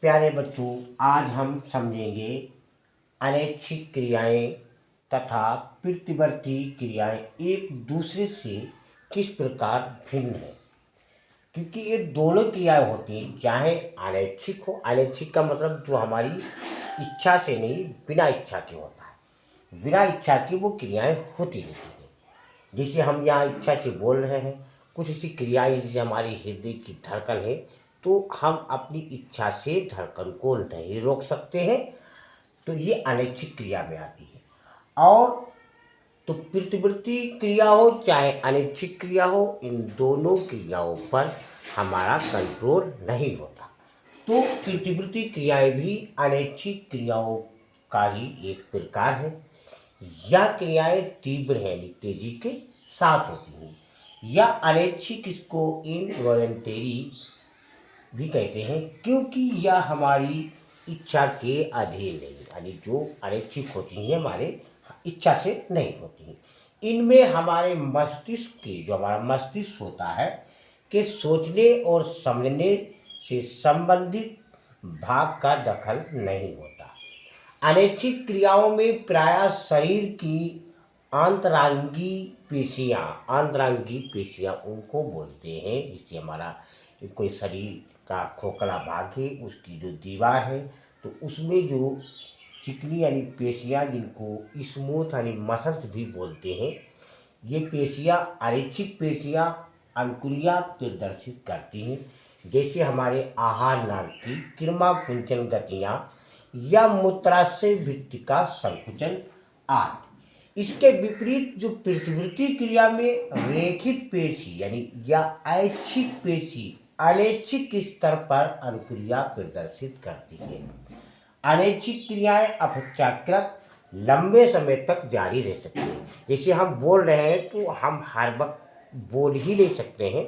प्यारे बच्चों, आज हम समझेंगे अनैच्छिक क्रियाएं तथा प्रतिवर्ती क्रियाएं एक दूसरे से किस प्रकार भिन्न है। क्योंकि ये दोनों क्रियाएं होती हैं, चाहे अनैच्छिक हो। अनैच्छिक का मतलब जो हमारी इच्छा से नहीं, बिना इच्छा के होता है। बिना इच्छा की वो क्रियाएं होती रहती हैं। जैसे हम यहाँ इच्छा से बोल रहे हैं, कुछ ऐसी क्रियाएं जैसे हमारी हृदय की धड़कन है, तो हम अपनी इच्छा से धड़कन को नहीं रोक सकते हैं, तो ये अनैच्छिक क्रिया में आती है। और तो प्रतिवर्ती क्रिया हो चाहे अनैच्छिक क्रिया हो, इन दोनों क्रियाओं पर हमारा कंट्रोल नहीं होता। तो प्रतिवर्ती क्रियाएं भी अनैच्छिक क्रियाओं का ही एक प्रकार है। यह क्रियाएं तीव्र है, तेजी के साथ होती हैं। या अनैच्छिक, इसको इनवॉलंटरी भी कहते हैं, क्योंकि यह हमारी इच्छा के अधीन नहीं, यानी जो अनैच्छिक होती हैं हमारे इच्छा से नहीं होती हैं। इनमें हमारे मस्तिष्क के, जो हमारा मस्तिष्क होता है, के सोचने और समझने से संबंधित भाग का दखल नहीं होता। अनैच्छिक क्रियाओं में प्रायः शरीर की आंतरांगी पेशियां उनको बोलते हैं, जिससे हमारा कोई शरीर का खोखला भाग है, उसकी जो दीवार है, तो उसमें जो चिकनी यानी पेशियां, जिनको स्मूथ यानी मसल्स भी बोलते हैं, ये पेशियां अनैच्छिक पेशियां अनुक्रिया प्रदर्शित करती हैं। जैसे हमारे आहार नाल की किरमा कुंचन गतियाँ या मूत्राशय भित्ति का संकुचन आदि। इसके विपरीत जो प्रतिवर्ती क्रिया में रेखित पेशी यानी या ऐच्छिक पेशी अनैच्छिक स्तर पर अनुक्रिया प्रदर्शित करती है। अनैच्छिक क्रियाएं अपेक्षाकृत लंबे समय तक जारी रह सकती हैं। जैसे हम बोल रहे हैं तो हम हर वक्त बोल ही नहीं सकते हैं,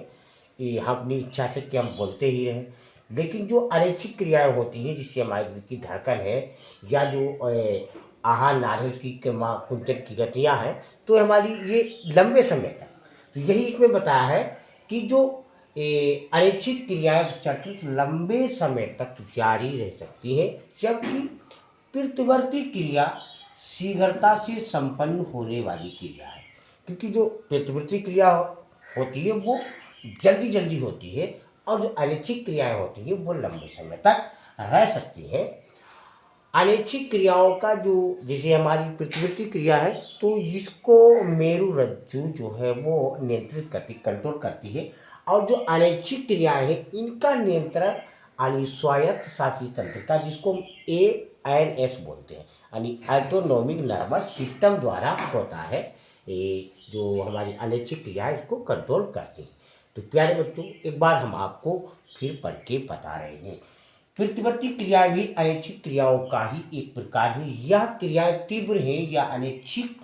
ये हम अपनी इच्छा से कि हम बोलते ही रहें। लेकिन जो अनैच्छिक क्रियाएं होती हैं, जिससे हमारे दिल की धड़कन है या जो आहार नाड़ी की कुंचन की गतियाँ हैं, तो हमारी ये लंबे समय तक, तो यही इसमें बताया है कि जो अनैच्छिक क्रियाएं अपेक्षाकृत लंबे समय तक जारी रह सकती हैं, जबकि प्रतिवर्ती क्रिया शीघ्रता से संपन्न होने वाली क्रिया है। क्योंकि जो प्रतिवर्ती क्रिया होती है वो जल्दी जल्दी होती है, और जो अनैच्छिक क्रियाएं होती हैं वो लंबे समय तक रह सकती हैं। अनैच्छिक क्रियाओं का जो, जैसे हमारी प्रतिवर्ती क्रिया है, तो इसको मेरुरज्जु जो है वो नियंत्रित करती, कंट्रोल करती है। और जो अनैच्छिक क्रियाएं हैं, इनका नियंत्रण यानी स्वायत्त शासी तंत्र का, जिसको ANS बोलते हैं, यानी ऑटोनोमिक नर्वस सिस्टम द्वारा होता है। ये जो हमारी अनैच्छिक क्रिया है इसको कंट्रोल करती है। तो प्यारे बच्चों, एक बार हम आपको फिर पढ़ के बता रहे हैं। प्रतिवर्ती क्रिया भी अनैच्छिक क्रियाओं का ही एक प्रकार है। यह क्रियाएं तीव्र हैं या अनैच्छिक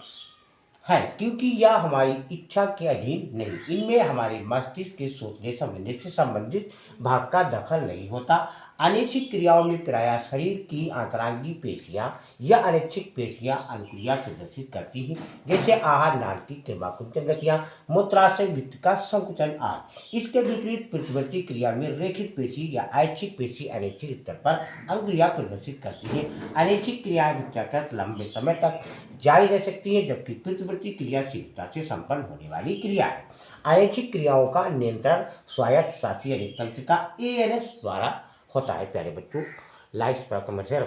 है, क्योंकि यह हमारी इच्छा के अधीन नहीं। इनमें हमारे मस्तिष्क के सोचने समझने से संबंधित भाग का दखल नहीं होता। अनैच्छिक क्रियाओं में प्रायः शरीर की आंतरांगी पेशियां या अनैच्छिक पेशियां अनुक्रिया प्रदर्शित करती हैं, जैसे आहार नाल की किंवाकुंचन गतियां, मूत्राशय भित्ति का संकुचन आदि। इसके विपरीत प्रतिवर्ती क्रिया में रेखित पेशी या ऐच्छिक पेशी अनैच्छिक स्तर पर अनुक्रिया प्रदर्शित करती है। अनैच्छिक क्रियाएं अपेक्षाकृत लंबे समय तक जारी रह सकती है, जबकि प्रतिवर्ती क्रिया शीघ्रता से संपन्न होने वाली क्रिया है। अनैच्छिक क्रियाओं का नियंत्रण स्वायत्त शासी तंत्र का ANS द्वारा होता है। प्यारे बच्चों, लाइक, सब्सक्राइब, कमेंट, शेयर